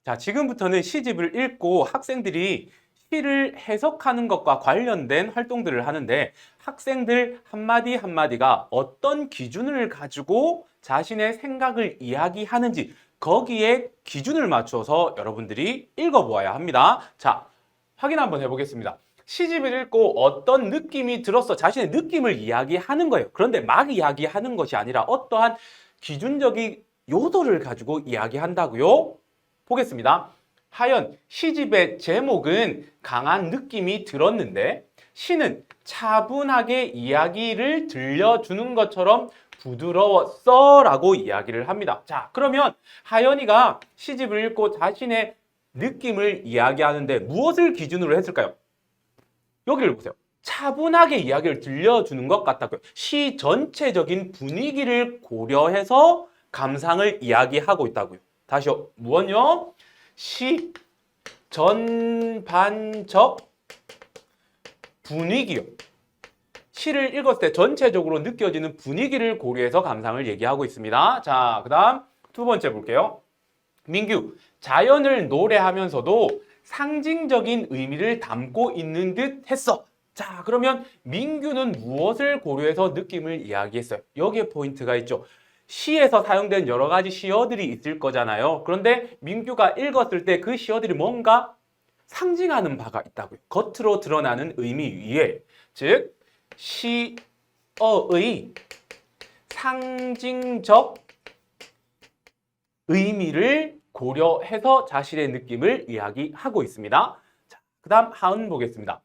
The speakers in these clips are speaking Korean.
자, 지금부터는 시집을 읽고 학생들이 시를 해석하는 것과 관련된 활동들을 하는데 학생들 한마디 한마디가 어떤 기준을 가지고 자신의 생각을 이야기하는지 거기에 기준을 맞춰서 여러분들이 읽어보아야 합니다. 자, 확인 한번 해보겠습니다. 시집을 읽고 어떤 느낌이 들었어. 자신의 느낌을 이야기하는 거예요. 그런데 막 이야기하는 것이 아니라 어떠한 기준적인 요소를 가지고 이야기한다고요. 보겠습니다. 하연, 시집의 제목은 강한 느낌이 들었는데 시는 차분하게 이야기를 들려주는 것처럼 부드러웠어 라고 이야기를 합니다. 자, 그러면 하연이가 시집을 읽고 자신의 느낌을 이야기하는데 무엇을 기준으로 했을까요? 여기를 보세요. 차분하게 이야기를 들려주는 것 같다고요. 시 전체적인 분위기를 고려해서 감상을 이야기하고 있다고요. 다시요. 무엇요? 시 전반적 분위기요. 시를 읽었을 때 전체적으로 느껴지는 분위기를 고려해서 감상을 얘기하고 있습니다. 자, 그 다음 두 번째 볼게요. 민규, 자연을 노래하면서도 상징적인 의미를 담고 있는 듯 했어. 자, 그러면 민규는 무엇을 고려해서 느낌을 이야기했어요? 여기에 포인트가 있죠. 시에서 사용된 여러 가지 시어들이 있을 거잖아요. 그런데 민규가 읽었을 때 그 시어들이 뭔가 상징하는 바가 있다고요. 겉으로 드러나는 의미 위에. 즉, 시어의 상징적 의미를 고려해서 자신의 느낌을 이야기하고 있습니다. 자, 그 다음 하은 보겠습니다.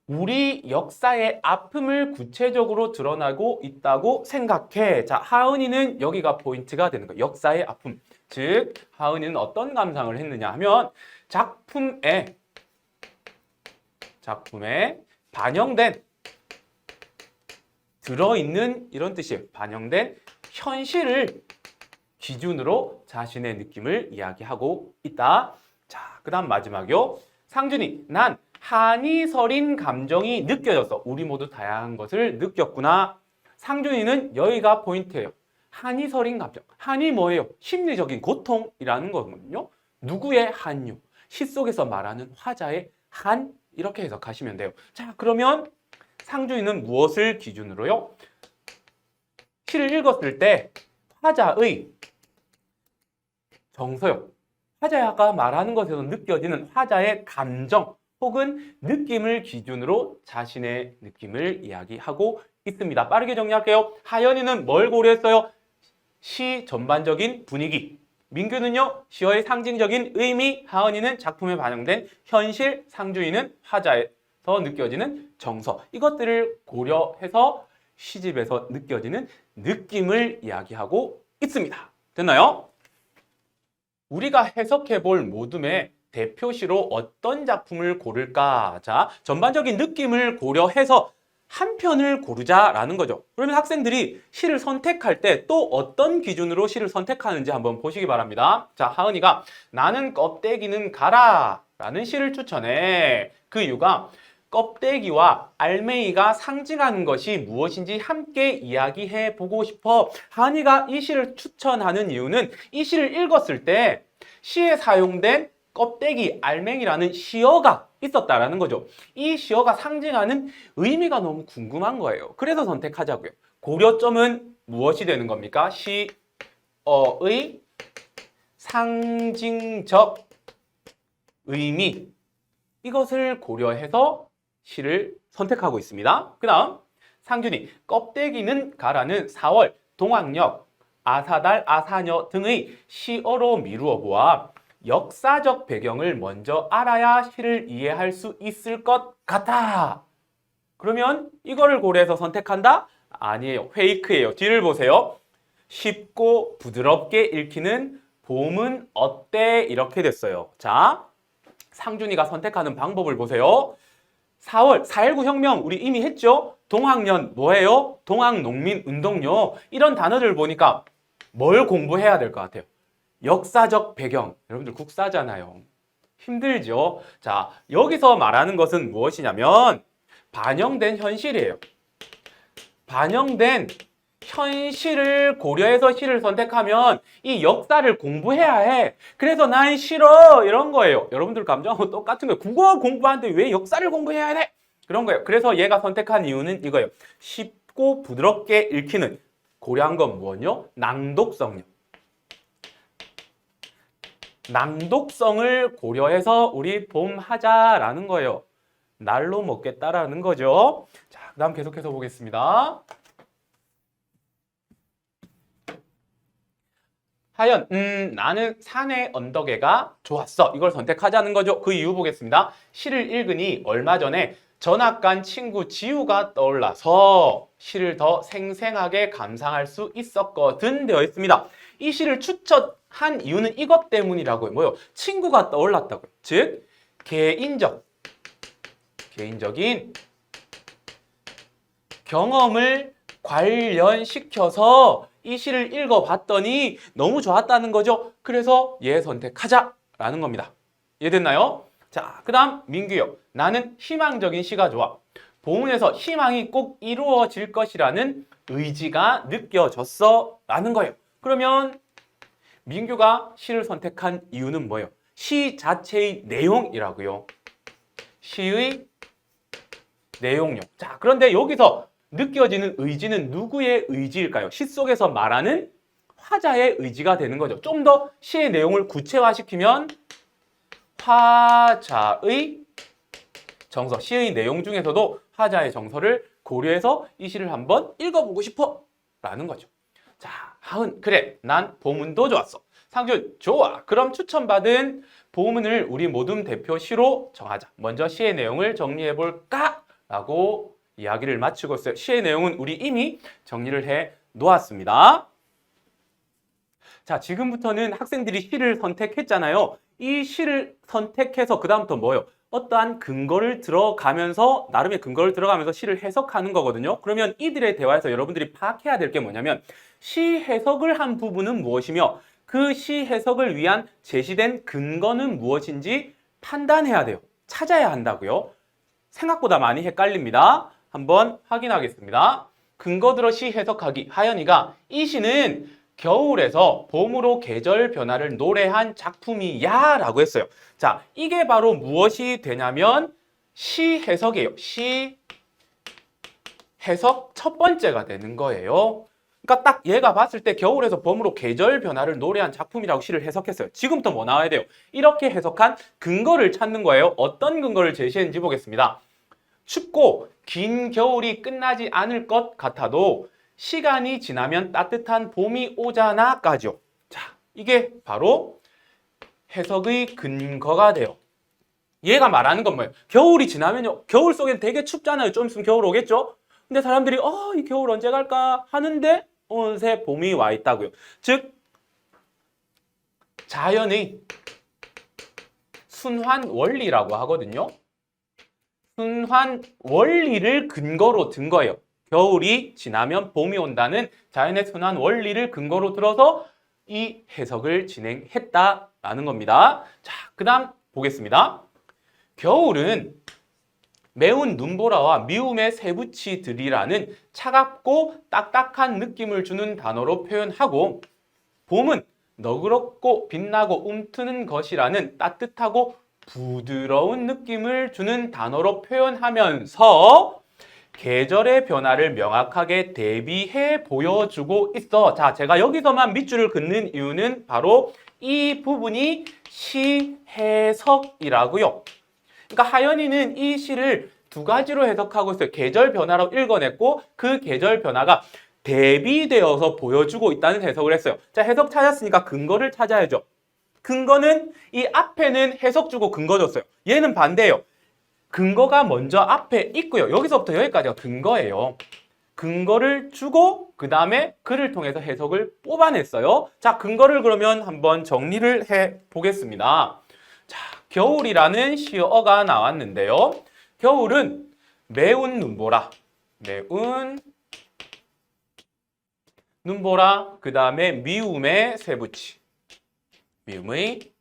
우리 역사의 아픔을 구체적으로 드러나고 있다고 생각해. 자, 하은이는 여기가 포인트가 되는 거예요. 역사의 아픔. 즉, 하은이는 어떤 감상을 했느냐 하면 작품에 반영된 들어있는 이런 뜻이에요. 반영된 현실을 기준으로 자신의 느낌을 이야기하고 있다. 자, 그 다음 마지막이요. 상준이, 난 한이 서린 감정이 느껴졌어. 우리 모두 다양한 것을 느꼈구나. 상준이는 여기가 포인트예요. 한이 서린 감정. 한이 뭐예요? 심리적인 고통이라는 거거든요. 누구의 한요? 시 속에서 말하는 화자의 한 이렇게 해석하시면 돼요. 자, 그러면 상준이는 무엇을 기준으로요? 시를 읽었을 때 화자의 정서요. 화자가 말하는 것에서 느껴지는 화자의 감정 혹은 느낌을 기준으로 자신의 느낌을 이야기하고 있습니다. 빠르게 정리할게요. 하연이는 뭘 고려했어요? 시 전반적인 분위기. 민규는요, 시어의 상징적인 의미. 하은이는 작품에 반영된 현실. 상주이는 화자에서 느껴지는 정서. 이것들을 고려해서 시집에서 느껴지는 느낌을 이야기하고 있습니다. 됐나요? 우리가 해석해 볼 모둠의 대표시로 어떤 작품을 고를까? 자, 전반적인 느낌을 고려해서 한 편을 고르자라는 거죠. 그러면 학생들이 시를 선택할 때 또 어떤 기준으로 시를 선택하는지 한번 보시기 바랍니다. 자, 하은이가 나는 껍데기는 가라 라는 시를 추천해. 그 이유가 껍데기와 알맹이가 상징하는 것이 무엇인지 함께 이야기해 보고 싶어. 하은이가 이 시를 추천하는 이유는 이 시를 읽었을 때 시에 사용된 껍데기, 알맹이라는 시어가 있었다라는 거죠. 이 시어가 상징하는 의미가 너무 궁금한 거예요. 그래서 선택하자고요. 고려점은 무엇이 되는 겁니까? 시어의 상징적 의미. 이것을 고려해서 시를 선택하고 있습니다. 그 다음 상준이 껍데기는 가라는 4월 동학역, 아사달, 아사녀 등의 시어로 미루어 보아 역사적 배경을 먼저 알아야 시를 이해할 수 있을 것 같아. 그러면 이거를 고려해서 선택한다? 아니에요. 페이크예요. 뒤를 보세요. 쉽고 부드럽게 읽히는 봄은 어때? 이렇게 됐어요. 자, 상준이가 선택하는 방법을 보세요. 4월 4.19 혁명 우리 이미 했죠? 동학년 뭐예요? 동학농민운동요. 이런 단어들 보니까 뭘 공부해야 될 것 같아요? 역사적 배경. 여러분들 국사잖아요. 힘들죠? 자, 여기서 말하는 것은 무엇이냐면 반영된 현실이에요. 반영된 현실을 고려해서 시를 선택하면 이 역사를 공부해야 해. 그래서 난 싫어. 이런 거예요. 여러분들 감정하고 똑같은 거예요. 국어 공부하는데 왜 역사를 공부해야 돼? 그런 거예요. 그래서 얘가 선택한 이유는 이거예요. 쉽고 부드럽게 읽히는 고려한 건 뭐요? 낭독성요. 낭독성을 고려해서 우리 봄하자라는 거예요. 날로 먹겠다라는 거죠. 자, 그다음 계속해서 보겠습니다. 하연, 나는 산의 언덕에가 좋았어. 이걸 선택하자는 거죠. 그 이유 보겠습니다. 시를 읽으니 얼마 전에 전학 간 친구 지우가 떠올라서 시를 더 생생하게 감상할 수 있었거든 되어 있습니다. 이 시를 추천한 이유는 이것 때문이라고요. 뭐요? 친구가 떠올랐다고요. 즉, 개인적인 경험을 관련시켜서 이 시를 읽어봤더니 너무 좋았다는 거죠. 그래서 얘 선택하자라는 겁니다. 이해됐나요? 자, 그 다음 민규요. 나는 희망적인 시가 좋아. 보문에서 희망이 꼭 이루어질 것이라는 의지가 느껴졌어 라는 거예요. 그러면 민규가 시를 선택한 이유는 뭐예요? 시 자체의 내용이라고요. 시의 내용요. 자, 그런데 여기서 느껴지는 의지는 누구의 의지일까요? 시 속에서 말하는 화자의 의지가 되는 거죠. 좀 더 시의 내용을 구체화시키면 화자의 정서, 시의 내용 중에서도 화자의 정서를 고려해서 이 시를 한번 읽어보고 싶어 라는 거죠. 자, 하은, 그래, 난 보문도 좋았어. 상준, 좋아. 그럼 추천받은 보문을 우리 모둠 대표 시로 정하자. 먼저 시의 내용을 정리해볼까? 라고 이야기를 마치고 있어요. 시의 내용은 우리 이미 정리를 해 놓았습니다. 자, 지금부터는 학생들이 시를 선택했잖아요. 이 시를 선택해서 그 다음부터 뭐예요? 어떠한 근거를 들어가면서 나름의 근거를 들어가면서 시를 해석하는 거거든요. 그러면 이들의 대화에서 여러분들이 파악해야 될 게 뭐냐면 시 해석을 한 부분은 무엇이며 그 시 해석을 위한 제시된 근거는 무엇인지 판단해야 돼요. 찾아야 한다고요. 생각보다 많이 헷갈립니다. 한번 확인하겠습니다. 근거 들어 시 해석하기. 하연이가 이 시는 겨울에서 봄으로 계절 변화를 노래한 작품이야 라고 했어요. 자, 이게 바로 무엇이 되냐면 시 해석이에요. 시 해석 첫 번째가 되는 거예요. 그러니까 딱 얘가 봤을 때 겨울에서 봄으로 계절 변화를 노래한 작품이라고 시를 해석했어요. 지금부터 뭐 나와야 돼요? 이렇게 해석한 근거를 찾는 거예요. 어떤 근거를 제시했는지 보겠습니다. 춥고 긴 겨울이 끝나지 않을 것 같아도 시간이 지나면 따뜻한 봄이 오잖아까지요. 자, 이게 바로 해석의 근거가 돼요. 얘가 말하는 건 뭐예요? 겨울이 지나면요. 겨울 속엔 되게 춥잖아요. 좀 있으면 겨울 오겠죠? 근데 사람들이 이 겨울 언제 갈까 하는데 어느새 봄이 와 있다고요. 즉 자연의 순환 원리라고 하거든요. 순환 원리를 근거로 든 거예요. 겨울이 지나면 봄이 온다는 자연의 순환 원리를 근거로 들어서 이 해석을 진행했다라는 겁니다. 자, 그 다음 보겠습니다. 겨울은 매운 눈보라와 미움의 세부치들이라는 차갑고 딱딱한 느낌을 주는 단어로 표현하고 봄은 너그럽고 빛나고 움트는 것이라는 따뜻하고 부드러운 느낌을 주는 단어로 표현하면서 계절의 변화를 명확하게 대비해 보여주고 있어. 자, 제가 여기서만 밑줄을 긋는 이유는 바로 이 부분이 시 해석이라고요. 그러니까 하연이는 이 시를 두 가지로 해석하고 있어요. 계절 변화로 읽어냈고 그 계절 변화가 대비되어서 보여주고 있다는 해석을 했어요. 자, 해석 찾았으니까 근거를 찾아야죠. 근거는 이 앞에는 해석 주고 근거 줬어요. 얘는 반대예요. 근거가 먼저 앞에 있고요. 여기서부터 여기까지가 근거예요. 근거를 주고 그 다음에 글을 통해서 해석을 뽑아냈어요. 자, 근거를 그러면 한번 정리를 해 보겠습니다. 자, 겨울이라는 시어가 나왔는데요. 겨울은 매운 눈보라, 매운 눈보라, 그 다음에 미움의 세부치, 미움의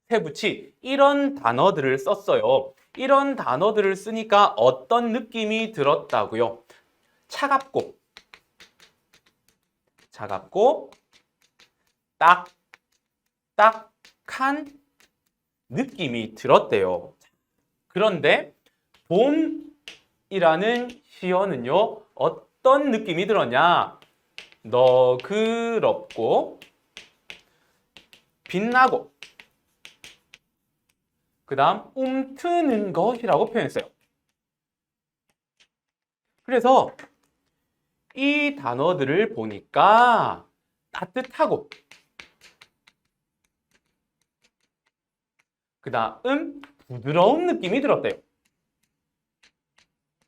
세부치, 이런 단어들을 썼어요. 이런 단어들을 쓰니까 어떤 느낌이 들었다고요? 차갑고 딱딱한 느낌이 들었대요. 그런데 봄이라는 시어는요, 어떤 느낌이 들었냐? 너그럽고 빛나고 그 다음 움트는 것이라고 표현했어요. 그래서 이 단어들을 보니까 따뜻하고 그 다음 부드러운 느낌이 들었대요.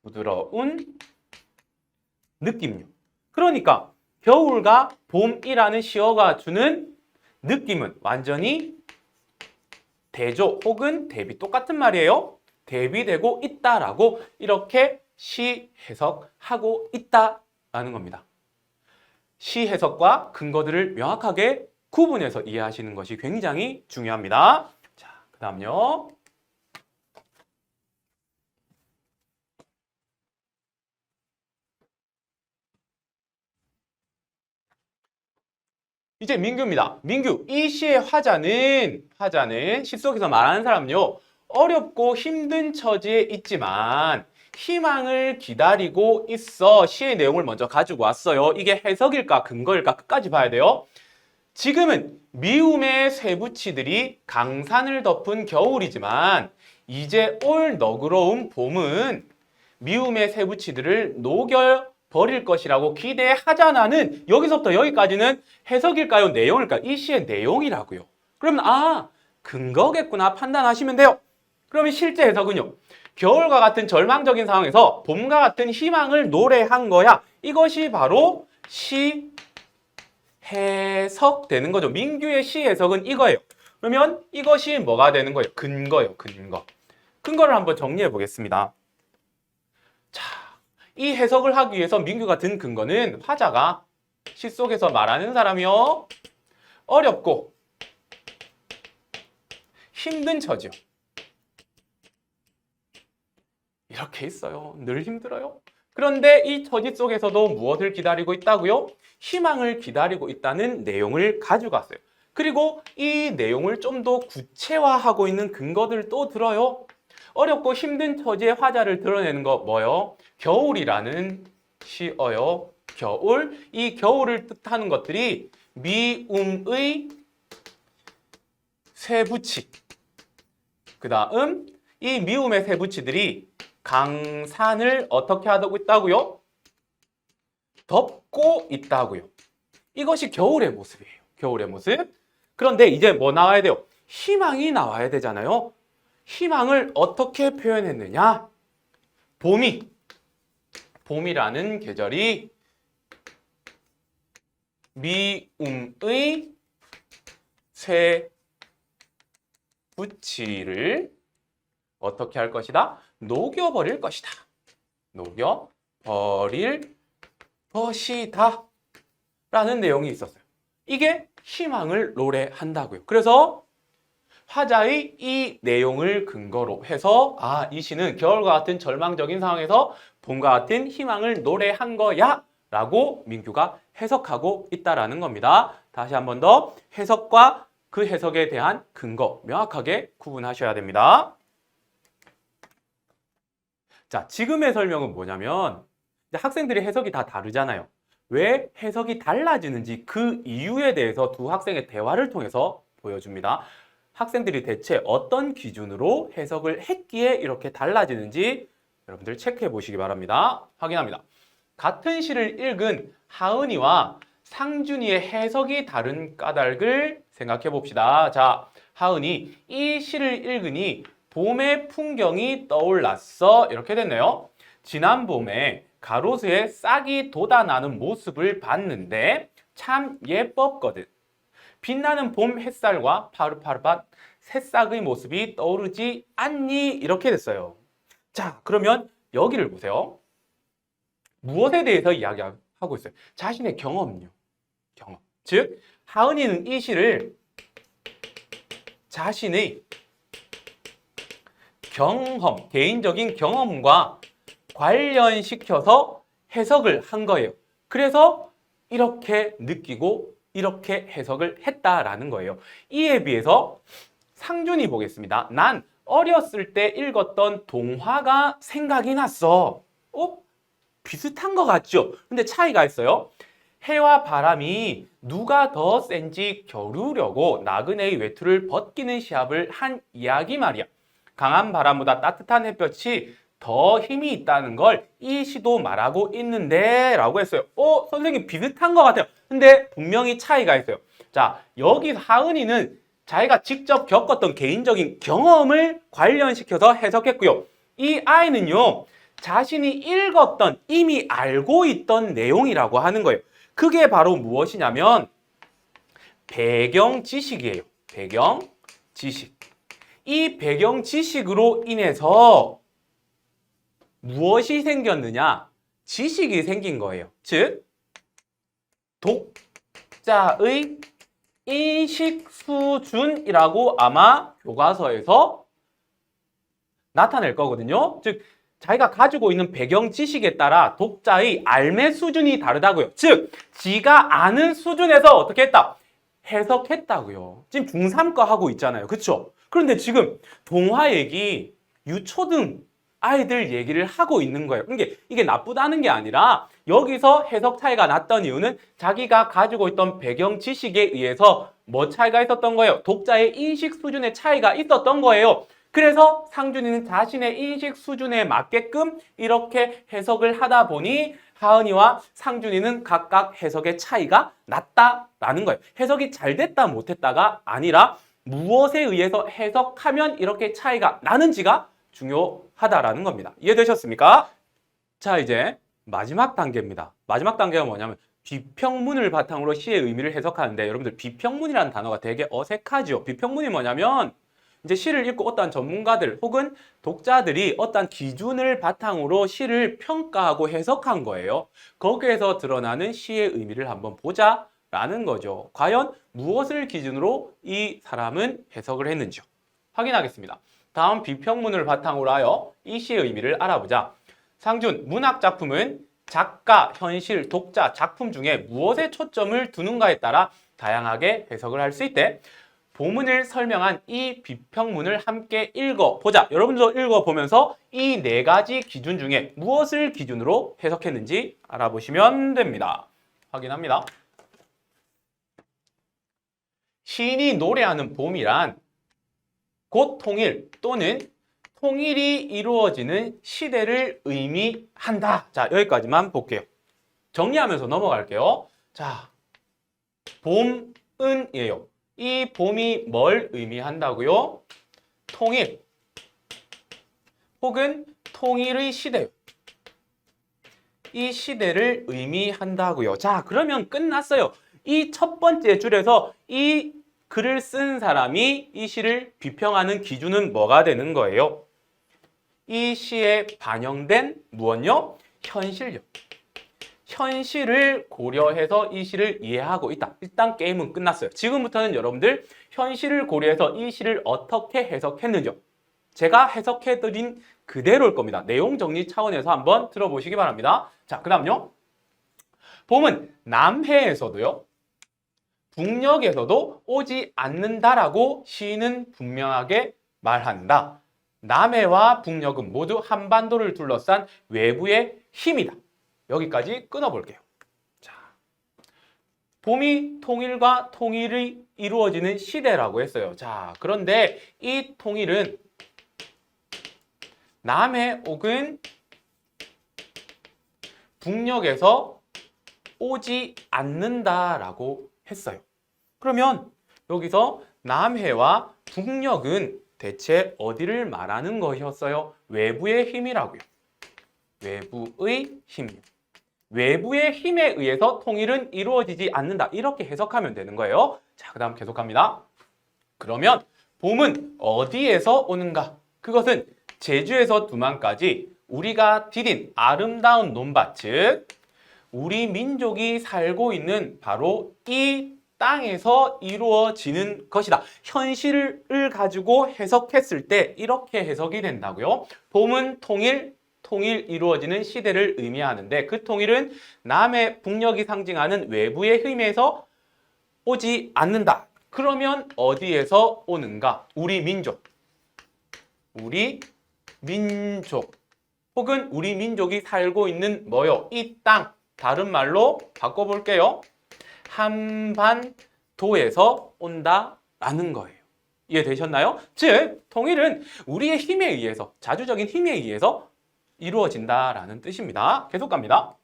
부드러운 느낌요. 그러니까 겨울과 봄이라는 시어가 주는 느낌은 완전히 대조 혹은 대비, 똑같은 말이에요. 대비되고 있다라고 이렇게 시 해석하고 있다라는 겁니다. 시 해석과 근거들을 명확하게 구분해서 이해하시는 것이 굉장히 중요합니다. 자, 그 다음요. 이제 민규입니다. 민규, 이 시의 화자는 시 속에서 말하는 사람은요, 어렵고 힘든 처지에 있지만 희망을 기다리고 있어. 시의 내용을 먼저 가지고 왔어요. 이게 해석일까 근거일까 끝까지 봐야 돼요. 지금은 미움의 쇠붙이들이 강산을 덮은 겨울이지만 이제 올 너그러운 봄은 미움의 쇠붙이들을 녹여버릴 것이라고 기대하잖아는, 여기서부터 여기까지는 해석일까요? 내용일까요? 이 시의 내용이라고요. 그러면 근거겠구나 판단하시면 돼요. 그러면 실제 해석은요, 겨울과 같은 절망적인 상황에서 봄과 같은 희망을 노래한 거야. 이것이 바로 시 해석되는 거죠. 민규의 시 해석은 이거예요. 그러면 이것이 뭐가 되는 거예요? 근거예요. 근거. 근거를 한번 정리해 보겠습니다. 자, 이 해석을 하기 위해서 민규가 든 근거는 화자가 시 속에서 말하는 사람이요, 어렵고 힘든 처지요. 이렇게 있어요. 늘 힘들어요. 그런데 이 처지 속에서도 무엇을 기다리고 있다고요? 희망을 기다리고 있다는 내용을 가져갔어요. 그리고 이 내용을 좀 더 구체화하고 있는 근거들도 들어요. 어렵고 힘든 처지의 화자를 드러내는 거 뭐요? 겨울이라는 시어요. 겨울. 이 겨울을 뜻하는 것들이 미움의 쇠붙이. 그 다음 이 미움의 쇠붙이들이 강산을 어떻게 하고 있다고요? 덮고 있다고요. 이것이 겨울의 모습이에요. 겨울의 모습. 그런데 이제 뭐 나와야 돼요? 희망이 나와야 되잖아요. 희망을 어떻게 표현했느냐? 봄이라는 계절이 미움의 쇠붙이를 어떻게 할 것이다? 녹여버릴 것이다. 녹여버릴 것이다. 라는 내용이 있었어요. 이게 희망을 노래한다고요. 그래서 화자의 이 내용을 근거로 해서 이 시는 겨울과 같은 절망적인 상황에서 봄과 같은 희망을 노래한 거야 라고 민규가 해석하고 있다라는 겁니다. 다시 한 번 더 해석과 그 해석에 대한 근거 명확하게 구분하셔야 됩니다. 자, 지금의 설명은 뭐냐면 학생들의 해석이 다 다르잖아요. 왜 해석이 달라지는지 그 이유에 대해서 두 학생의 대화를 통해서 보여줍니다. 학생들이 대체 어떤 기준으로 해석을 했기에 이렇게 달라지는지 여러분들 체크해 보시기 바랍니다. 확인합니다. 같은 시를 읽은 하은이와 상준이의 해석이 다른 까닭을 생각해 봅시다. 자, 하은이, 이 시를 읽으니 봄의 풍경이 떠올랐어. 이렇게 됐네요. 지난 봄에 가로수에 싹이 돋아나는 모습을 봤는데 참 예뻤거든. 빛나는 봄 햇살과 파릇파릇한 새싹의 모습이 떠오르지 않니? 이렇게 됐어요. 자, 그러면 여기를 보세요. 무엇에 대해서 이야기하고 있어요? 자신의 경험요. 경험. 즉, 하은이는 이 시를 자신의 경험, 개인적인 경험과 관련시켜서 해석을 한 거예요. 그래서 이렇게 느끼고 이렇게 해석을 했다라는 거예요. 이에 비해서 상준이 보겠습니다. 난 어렸을 때 읽었던 동화가 생각이 났어. 비슷한 것 같죠? 근데 차이가 있어요. 해와 바람이 누가 더 센지 겨루려고 나그네의 외투를 벗기는 시합을 한 이야기 말이야. 강한 바람보다 따뜻한 햇볕이 더 힘이 있다는 걸 이 시도 말하고 있는데 라고 했어요. 선생님 비슷한 것 같아요. 근데 분명히 차이가 있어요. 자, 여기 하은이는 자기가 직접 겪었던 개인적인 경험을 관련시켜서 해석했고요. 이 아이는요, 자신이 읽었던 이미 알고 있던 내용이라고 하는 거예요. 그게 바로 무엇이냐면 배경 지식이에요. 배경 지식. 이 배경 지식으로 인해서 무엇이 생겼느냐? 지식이 생긴 거예요. 즉, 독자의 인식 수준이라고 아마 교과서에서 나타낼 거거든요. 즉, 자기가 가지고 있는 배경 지식에 따라 독자의 알매 수준이 다르다고요. 즉, 지가 아는 수준에서 어떻게 했다? 해석했다고요. 지금 중3과 하고 있잖아요. 그렇죠? 그런데 지금 동화 얘기, 유초등 아이들 얘기를 하고 있는 거예요. 그러니까 이게 나쁘다는 게 아니라 여기서 해석 차이가 났던 이유는 자기가 가지고 있던 배경 지식에 의해서 뭐 차이가 있었던 거예요? 독자의 인식 수준의 차이가 있었던 거예요. 그래서 상준이는 자신의 인식 수준에 맞게끔 이렇게 해석을 하다 보니 하은이와 상준이는 각각 해석의 차이가 났다라는 거예요. 해석이 잘 됐다 못했다가 아니라 무엇에 의해서 해석하면 이렇게 차이가 나는지가 중요하다라는 겁니다. 이해되셨습니까? 자, 이제 마지막 단계입니다. 마지막 단계가 뭐냐면 비평문을 바탕으로 시의 의미를 해석하는데 여러분들 비평문이라는 단어가 되게 어색하죠. 비평문이 뭐냐면 이제 시를 읽고 어떠한 전문가들 혹은 독자들이 어떠한 기준을 바탕으로 시를 평가하고 해석한 거예요. 거기에서 드러나는 시의 의미를 한번 보자라는 거죠. 과연 무엇을 기준으로 이 사람은 해석을 했는지요. 확인하겠습니다. 다음 비평문을 바탕으로 하여 이 시의 의미를 알아보자. 상준, 문학 작품은 작가, 현실, 독자, 작품 중에 무엇에 초점을 두는가에 따라 다양하게 해석을 할 수 있대. 보문을 설명한 이 비평문을 함께 읽어보자. 여러분도 읽어보면서 이 네 가지 기준 중에 무엇을 기준으로 해석했는지 알아보시면 됩니다. 확인합니다. 시인이 노래하는 봄이란 곧 통일 또는 통일이 이루어지는 시대를 의미한다. 자, 여기까지만 볼게요. 정리하면서 넘어갈게요. 자, 봄은이에요. 이 봄이 뭘 의미한다고요? 통일 혹은 통일의 시대. 이 시대를 의미한다고요. 자, 그러면 끝났어요. 이 첫 번째 줄에서 이 글을 쓴 사람이 이 시를 비평하는 기준은 뭐가 되는 거예요? 이 시에 반영된 무엇요? 현실력. 현실을 고려해서 이 시를 이해하고 있다. 일단 게임은 끝났어요. 지금부터는 여러분들 현실을 고려해서 이 시를 어떻게 해석했는지요. 제가 해석해드린 그대로일 겁니다. 내용 정리 차원에서 한번 들어보시기 바랍니다. 자, 그 다음요. 봄은 남해에서도요. 북녘에서도 오지 않는다라고 시인은 분명하게 말한다. 남해와 북녘은 모두 한반도를 둘러싼 외부의 힘이다. 여기까지 끊어볼게요. 자, 봄이 통일과 통일이 이루어지는 시대라고 했어요. 자, 그런데 이 통일은 남해 혹은 북녘에서 오지 않는다라고 했어요. 그러면 여기서 남해와 북녘은 대체 어디를 말하는 것이었어요? 외부의 힘이라고요. 외부의 힘. 외부의 힘에 의해서 통일은 이루어지지 않는다. 이렇게 해석하면 되는 거예요. 자, 그 다음 계속합니다. 그러면 봄은 어디에서 오는가? 그것은 제주에서 두만까지 우리가 디딘 아름다운 논밭, 즉 우리 민족이 살고 있는 바로 이 땅에서 이루어지는 것이다. 현실을 가지고 해석했을 때 이렇게 해석이 된다고요. 봄은 통일, 통일 이루어지는 시대를 의미하는데 그 통일은 남의 북녘이 상징하는 외부의 힘에서 오지 않는다. 그러면 어디에서 오는가? 우리 민족. 우리 민족. 혹은 우리 민족이 살고 있는 뭐요? 이 땅. 다른 말로 바꿔볼게요. 한반도에서 온다라는 거예요. 이해되셨나요? 즉, 통일은 우리의 힘에 의해서, 자주적인 힘에 의해서 이루어진다라는 뜻입니다. 계속 갑니다.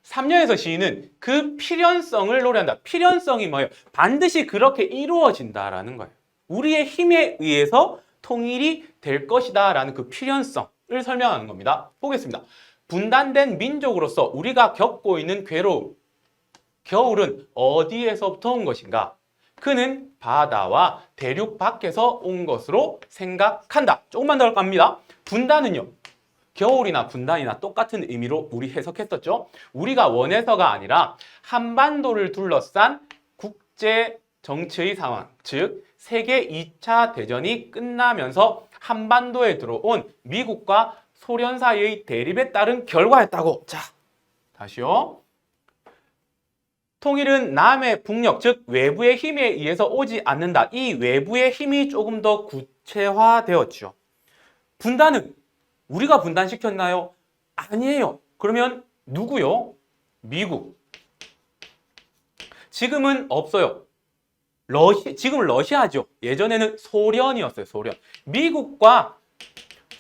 3년에서 시인은 그 필연성을 노래한다. 필연성이 뭐예요? 반드시 그렇게 이루어진다라는 거예요. 우리의 힘에 의해서 통일이 될 것이다 라는 그 필연성을 설명하는 겁니다. 보겠습니다. 분단된 민족으로서 우리가 겪고 있는 괴로움, 겨울은 어디에서부터 온 것인가? 그는 바다와 대륙 밖에서 온 것으로 생각한다. 조금만 더 갑니다. 분단은요. 겨울이나 분단이나 똑같은 의미로 우리 해석했었죠. 우리가 원해서가 아니라 한반도를 둘러싼 국제 정치의 상황, 즉 세계 2차 대전이 끝나면서 한반도에 들어온 미국과 소련 사이의 대립에 따른 결과였다고. 자, 다시요. 통일은 남의 북녘, 즉 외부의 힘에 의해서 오지 않는다. 이 외부의 힘이 조금 더 구체화되었죠. 분단은 우리가 분단시켰나요? 아니에요. 그러면 누구요? 미국. 지금은 없어요. 지금은 러시아죠. 예전에는 소련이었어요. 소련. 미국과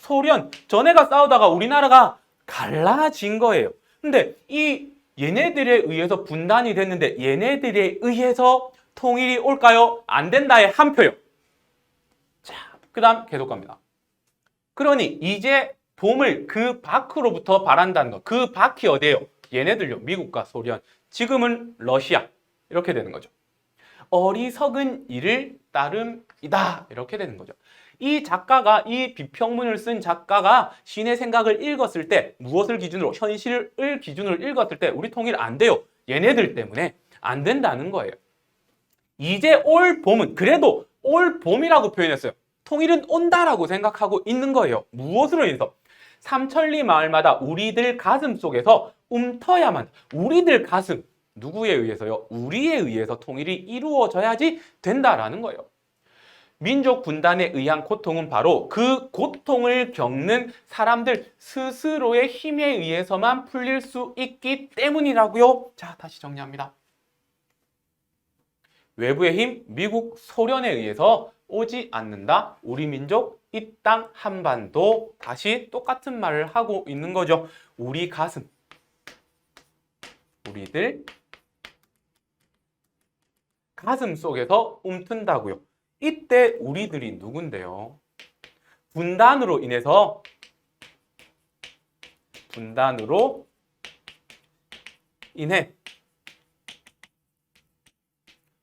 소련, 전에가 싸우다가 우리나라가 갈라진 거예요. 근데 이 얘네들에 의해서 분단이 됐는데 얘네들에 의해서 통일이 올까요? 안 된다의 한 표요. 자, 그 다음 계속 갑니다. 그러니 이제 봄을 그 밖으로부터 바란다는 거. 그 밖이 어디예요? 얘네들요. 미국과 소련. 지금은 러시아. 이렇게 되는 거죠. 어리석은 이를 따름이다. 이렇게 되는 거죠. 이 작가가, 이 비평문을 쓴 작가가 신의 생각을 읽었을 때 무엇을 기준으로? 현실을 기준으로 읽었을 때 우리 통일 안 돼요. 얘네들 때문에 안 된다는 거예요. 이제 올 봄은, 그래도 올 봄이라고 표현했어요. 통일은 온다라고 생각하고 있는 거예요. 무엇으로 인해서? 삼천리 마을마다 우리들 가슴 속에서 움터야만, 우리들 가슴, 누구에 의해서요? 우리에 의해서 통일이 이루어져야지 된다라는 거예요. 민족 분단에 의한 고통은 바로 그 고통을 겪는 사람들 스스로의 힘에 의해서만 풀릴 수 있기 때문이라고요. 자, 다시 정리합니다. 외부의 힘, 미국, 소련에 의해서 오지 않는다. 우리 민족, 이 땅, 한반도. 다시 똑같은 말을 하고 있는 거죠. 우리 가슴, 우리들 가슴 속에서 움튼다고요. 이때 우리들이 누군데요? 분단으로 인해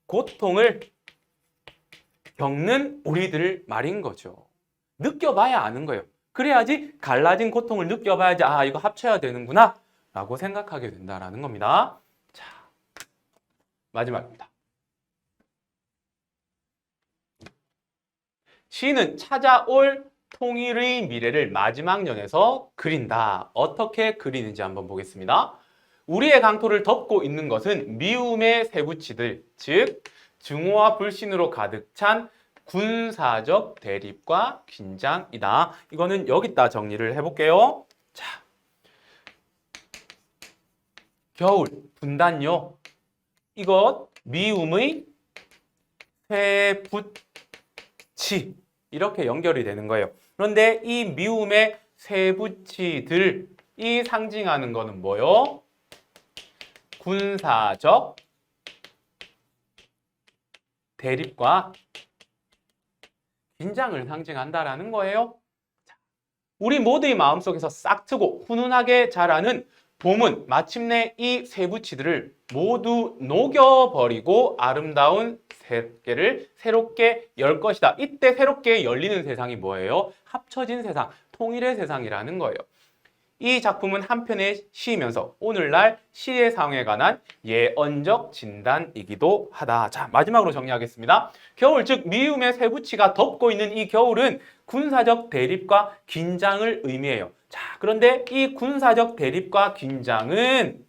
고통을 겪는 우리들 말인 거죠. 느껴봐야 아는 거예요. 그래야지 갈라진 고통을 느껴봐야지 아, 이거 합쳐야 되는구나 라고 생각하게 된다는 겁니다. 자, 마지막입니다. 시인은 찾아올 통일의 미래를 마지막 년에서 그린다. 어떻게 그리는지 한번 보겠습니다. 우리의 강토를 덮고 있는 것은 미움의 세부치들, 즉 증오와 불신으로 가득 찬 군사적 대립과 긴장이다. 이거는 여기다 정리를 해볼게요. 자, 겨울, 분단요. 이것 미움의 세부치. 이렇게 연결이 되는 거예요. 그런데 이 미움의 세부치들이 상징하는 거는 뭐요? 군사적 대립과 긴장을 상징한다라는 거예요. 우리 모두의 마음속에서 싹트고 훈훈하게 자라는 봄은 마침내 이 세부치들을 모두 녹여버리고 아름다운 세계를 새롭게 열 것이다. 이때 새롭게 열리는 세상이 뭐예요? 합쳐진 세상, 통일의 세상이라는 거예요. 이 작품은 한편의 시이면서 오늘날 시의 사용에 관한 예언적 진단이기도 하다. 자, 마지막으로 정리하겠습니다. 겨울, 즉 미움의 쇠붙이가 덮고 있는 이 겨울은 군사적 대립과 긴장을 의미해요. 자, 그런데 이 군사적 대립과 긴장은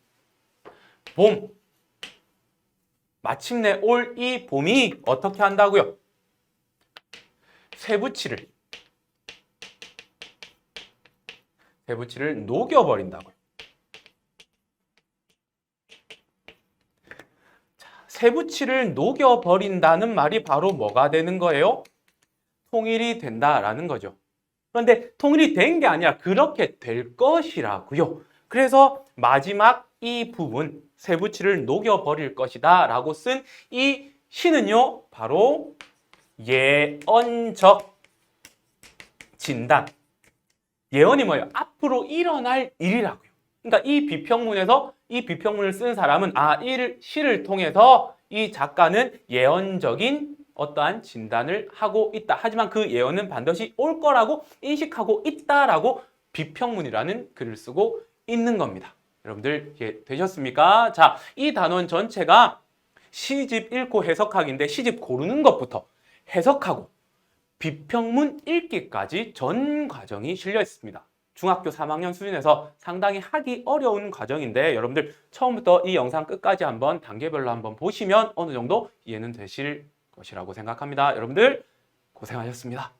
봄, 마침내 올 이 봄이 어떻게 한다고요? 쇠붙이를 녹여버린다고요. 쇠붙이를 녹여버린다는 말이 바로 뭐가 되는 거예요? 통일이 된다라는 거죠. 그런데 통일이 된 게 아니라 그렇게 될 것이라고요. 그래서 마지막 이 부분, 쇠붙이를 녹여버릴 것이다 라고 쓴 이 시는요, 바로 예언적 진단. 예언이 뭐예요? 앞으로 일어날 일이라고요. 그러니까 이 비평문에서 이 비평문을 쓴 사람은 시를 통해서 이 작가는 예언적인 어떠한 진단을 하고 있다. 하지만 그 예언은 반드시 올 거라고 인식하고 있다라고 비평문이라는 글을 쓰고 있는 겁니다. 여러분들 이해되셨습니까? 자, 이 단원 전체가 시집 읽고 해석하기인데 시집 고르는 것부터 해석하고 비평문 읽기까지 전 과정이 실려 있습니다. 중학교 3학년 수준에서 상당히 하기 어려운 과정인데 여러분들 처음부터 이 영상 끝까지 한번 단계별로 한번 보시면 어느 정도 이해는 되실 것이라고 생각합니다. 여러분들 고생하셨습니다.